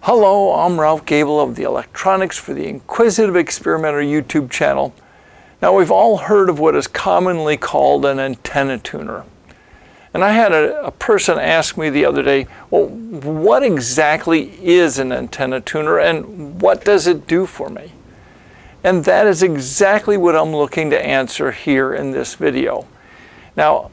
Hello, I'm Ralph Gable of the Electronics for the Inquisitive Experimenter YouTube channel. Now, we've all heard of what is commonly called an antenna tuner. And I had a person ask me the other day, well, what exactly is an antenna tuner and what does it do for me? And that is exactly what I'm looking to answer here in this video. Now,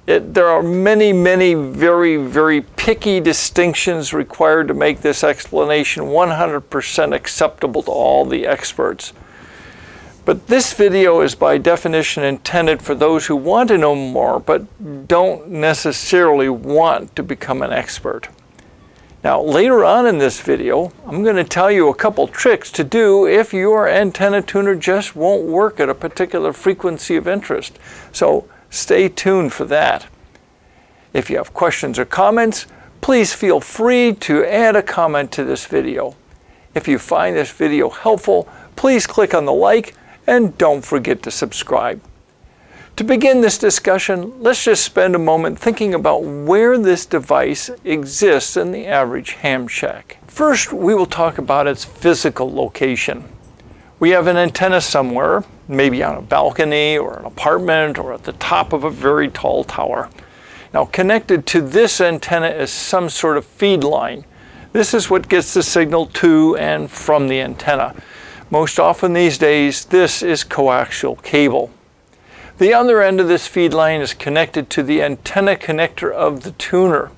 there are many very picky distinctions required to make this explanation 100% acceptable to all the experts. But this video is by definition intended for those who want to know more but don't necessarily want to become an expert. Now, later on in this video, I'm going to tell you a couple tricks to do if your antenna tuner just won't work at a particular frequency of interest. So stay tuned for that. If you have questions or comments, please feel free to add a comment to this video. If you find this video helpful, please click on the like and don't forget to subscribe. To begin this discussion, let's just spend a moment thinking about where this device exists in the average ham shack. First, we will talk about its physical location. We have an antenna somewhere, maybe on a balcony or an apartment or at the top of a very tall tower. Now, connected to this antenna is some sort of feed line. This is what gets the signal to and from the antenna. Most often these days, this is coaxial cable. The other end of this feed line is connected to the antenna connector of the tuner.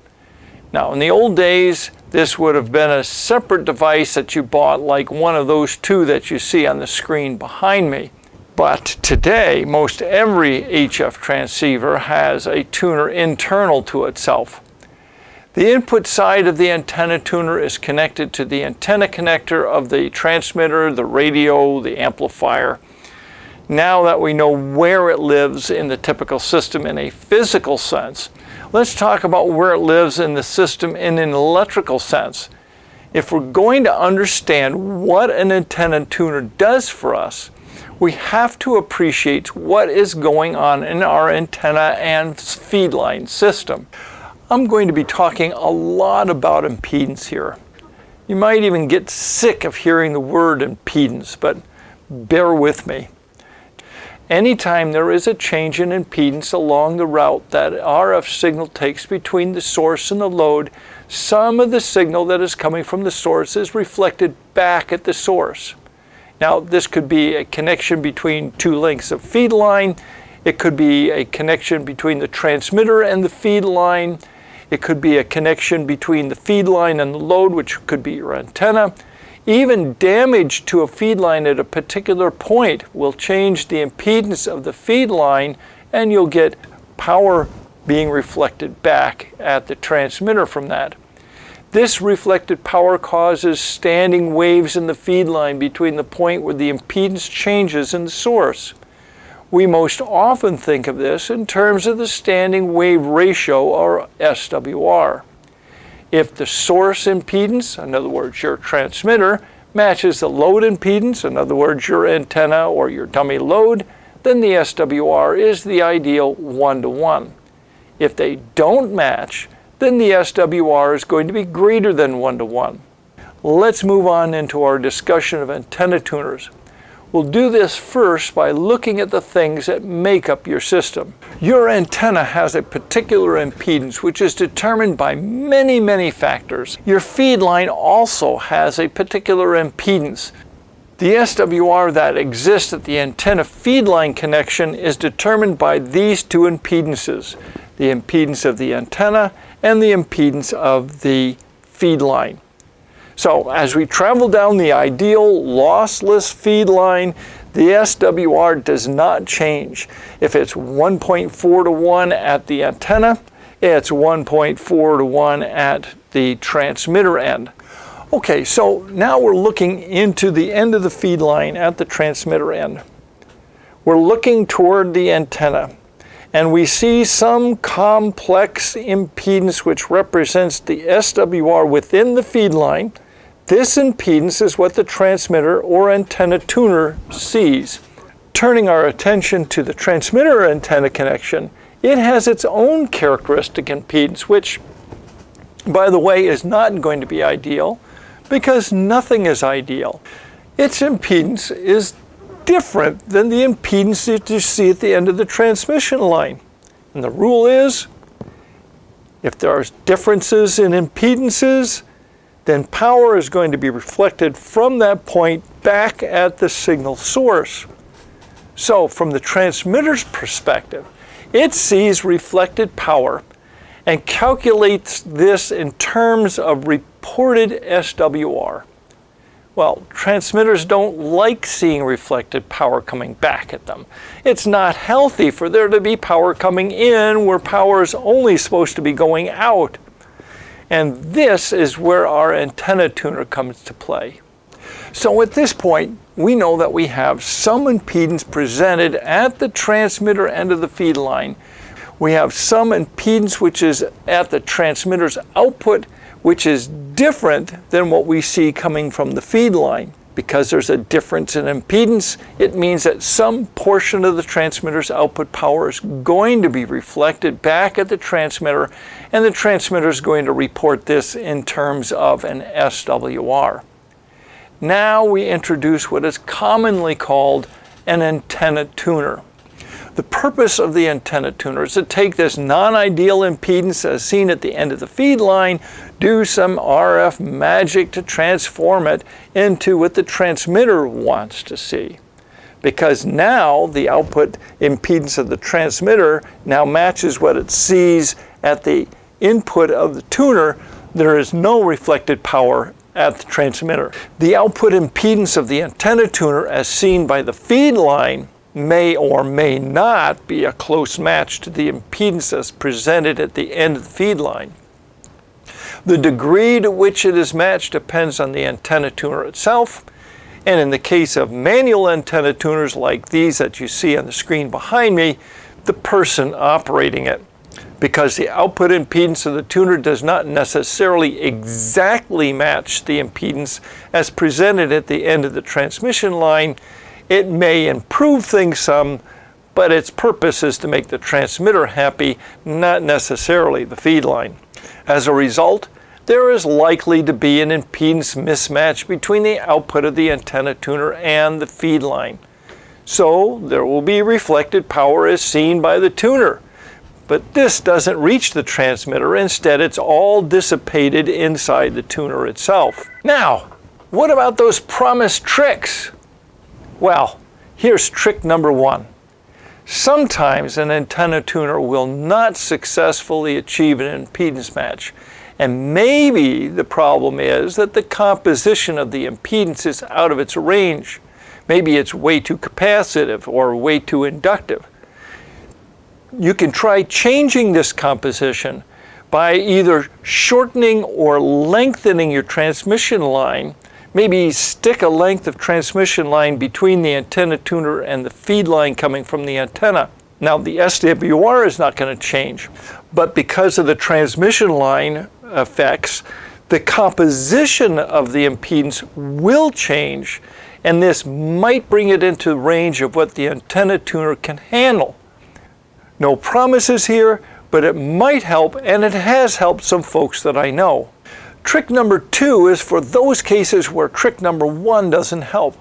Now, in the old days, this would have been a separate device that you bought, like one of those two that you see on the screen behind me. But today, most every HF transceiver has a tuner internal to itself. The input side of the antenna tuner is connected to the antenna connector of the transmitter, the radio, the amplifier. Now that we know where it lives in the typical system in a physical sense, let's talk about where it lives in the system in an electrical sense. If we're going to understand what an antenna tuner does for us, we have to appreciate what is going on in our antenna and feed line system. I'm going to be talking a lot about impedance here. You might even get sick of hearing the word impedance, but bear with me. Anytime there is a change in impedance along the route that RF signal takes between the source and the load, some of the signal that is coming from the source is reflected back at the source. Now, this could be a connection between two lengths of feed line. It could be a connection between the transmitter and the feed line. It could be a connection between the feed line and the load, which could be your antenna. Even damage to a feed line at a particular point will change the impedance of the feed line, and you'll get power being reflected back at the transmitter from that. This reflected power causes standing waves in the feed line between the point where the impedance changes and the source. We most often think of this in terms of the standing wave ratio, or SWR. If the source impedance, in other words your transmitter, matches the load impedance, in other words your antenna or your dummy load, then the SWR is the ideal 1-to-1. If they don't match, then the SWR is going to be greater than 1-to-1. Let's move on into our discussion of antenna tuners. We'll do this first by looking at the things that make up your system. Your antenna has a particular impedance which is determined by many factors. Your feed line also has a particular impedance. The SWR that exists at the antenna feed line connection is determined by these two impedances, the impedance of the antenna and the impedance of the feed line. So as we travel down the ideal lossless feed line, the SWR does not change. If it's 1.4-to-1 at the antenna, it's 1.4-to-1 at the transmitter end. Okay, so now we're looking into the end of the feed line at the transmitter end. We're looking toward the antenna, and we see some complex impedance which represents the SWR within the feed line. This impedance is what the transmitter or antenna tuner sees. Turning our attention to the transmitter antenna connection, it has its own characteristic impedance, which, by the way, is not going to be ideal because nothing is ideal. Its impedance is different than the impedance that you see at the end of the transmission line. And the rule is, if there are differences in impedances, then power is going to be reflected from that point back at the signal source. So from the transmitter's perspective, it sees reflected power and calculates this in terms of reported SWR. Well, transmitters don't like seeing reflected power coming back at them. It's not healthy for there to be power coming in where power is only supposed to be going out. And this is where our antenna tuner comes to play. So at this point, we know that we have some impedance presented at the transmitter end of the feed line. We have some impedance which is at the transmitter's output, which is different than what we see coming from the feed line. Because there's a difference in impedance, it means that some portion of the transmitter's output power is going to be reflected back at the transmitter, and the transmitter is going to report this in terms of an SWR. Now we introduce what is commonly called an antenna tuner. The purpose of the antenna tuner is to take this non-ideal impedance as seen at the end of the feed line, do some RF magic to transform it into what the transmitter wants to see. Because now the output impedance of the transmitter now matches what it sees at the input of the tuner. There is no reflected power at the transmitter. The output impedance of the antenna tuner as seen by the feed line may or may not be a close match to the impedance as presented at the end of the feed line. The degree to which it is matched depends on the antenna tuner itself, and in the case of manual antenna tuners like these that you see on the screen behind me, the person operating it. Because the output impedance of the tuner does not necessarily exactly match the impedance as presented at the end of the transmission line, it may improve things some, but its purpose is to make the transmitter happy, not necessarily the feed line. As a result, there is likely to be an impedance mismatch between the output of the antenna tuner and the feed line. So there will be reflected power as seen by the tuner. But this doesn't reach the transmitter. Instead, it's all dissipated inside the tuner itself. Now, what about those promised tricks? Well, here's trick number one. Sometimes an antenna tuner will not successfully achieve an impedance match. And maybe the problem is that the composition of the impedance is out of its range. Maybe it's way too capacitive or way too inductive. You can try changing this composition by either shortening or lengthening your transmission line. Maybe stick a length of transmission line between the antenna tuner and the feed line coming from the antenna. Now the SWR is not going to change, but because of the transmission line effects, the composition of the impedance will change, and this might bring it into the range of what the antenna tuner can handle. No promises here, but it might help, and it has helped some folks that I know. Trick number two is for those cases where trick number one doesn't help.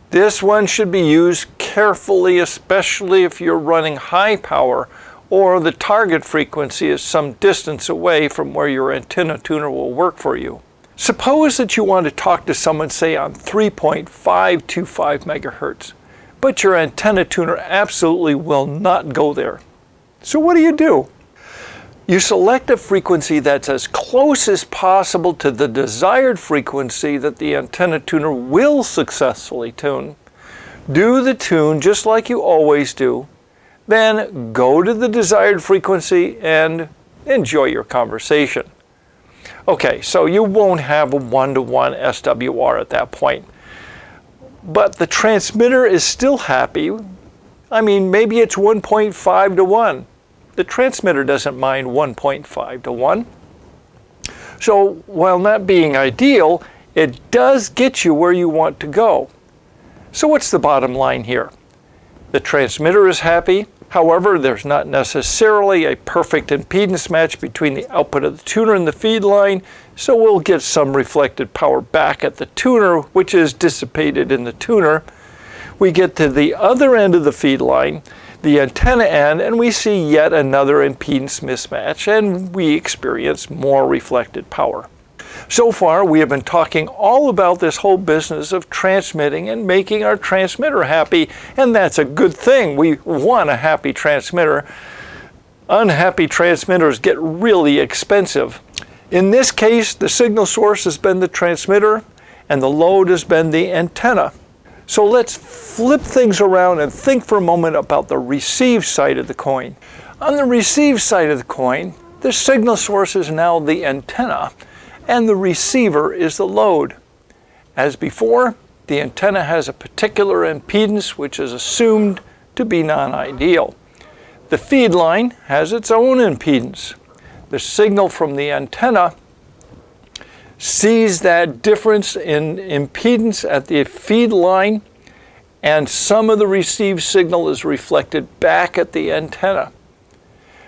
This one should be used carefully, especially if you're running high power or the target frequency is some distance away from where your antenna tuner will work for you. Suppose that you want to talk to someone, say on 3.525 megahertz, but your antenna tuner absolutely will not go there. So what do? You select a frequency that's as close as possible to the desired frequency that the antenna tuner will successfully tune. Do the tune just like you always do. Then go to the desired frequency and enjoy your conversation. Okay, so you won't have a one-to-one SWR at that point. But the transmitter is still happy. I mean, maybe it's 1.5 to 1. The transmitter doesn't mind 1.5 to 1. So while not being ideal, it does get you where you want to go. So what's the bottom line here? The transmitter is happy, However, there's not necessarily a perfect impedance match between the output of the tuner and the feed line, so we'll get some reflected power back at the tuner, which is dissipated in the tuner. We get to the other end of the feed line, the antenna end, and we see yet another impedance mismatch, and we experience more reflected power. So far, we have been talking all about this whole business of transmitting and making our transmitter happy, and that's a good thing. We want a happy transmitter. Unhappy transmitters get really expensive. In this case, the signal source has been the transmitter, and the load has been the antenna. So let's flip things around and think for a moment about the receive side of the coin. On the receive side of the coin, the signal source is now the antenna, and the receiver is the load. As before, the antenna has a particular impedance which is assumed to be non-ideal. The feed line has its own impedance. The signal from the antenna sees that difference in impedance at the feed line, and some of the received signal is reflected back at the antenna.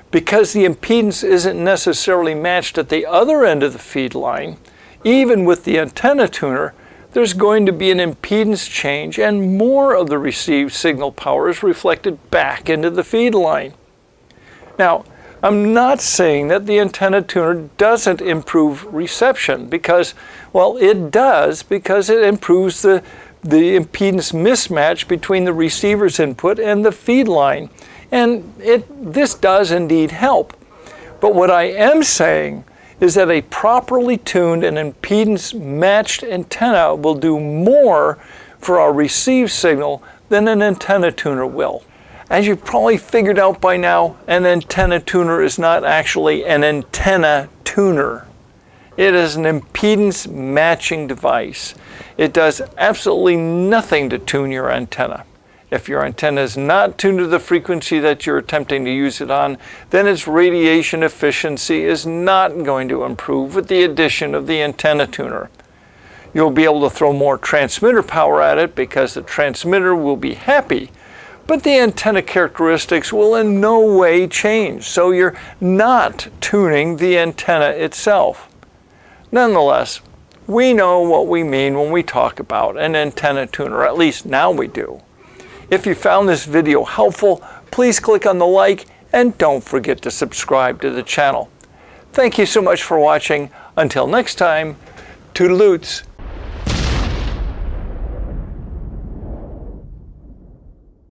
Because the impedance isn't necessarily matched at the other end of the feed line, even with the antenna tuner, there's going to be an impedance change, and more of the received signal power is reflected back into the feed line. Now, I'm not saying that the antenna tuner doesn't improve reception, because, well, it does, because it improves the impedance mismatch between the receiver's input and the feed line. And this does indeed help. But what I am saying is that a properly tuned and impedance matched antenna will do more for our received signal than an antenna tuner will. As you've probably figured out by now, an antenna tuner is not actually an antenna tuner. It is an impedance matching device. It does absolutely nothing to tune your antenna. If your antenna is not tuned to the frequency that you're attempting to use it on, then its radiation efficiency is not going to improve with the addition of the antenna tuner. You'll be able to throw more transmitter power at it because the transmitter will be happy, but the antenna characteristics will in no way change, so you're not tuning the antenna itself. Nonetheless, we know what we mean when we talk about an antenna tuner, or at least now we do. If you found this video helpful, please click on the like and don't forget to subscribe to the channel. Thank you so much for watching. Until next time, Toodle-Oots.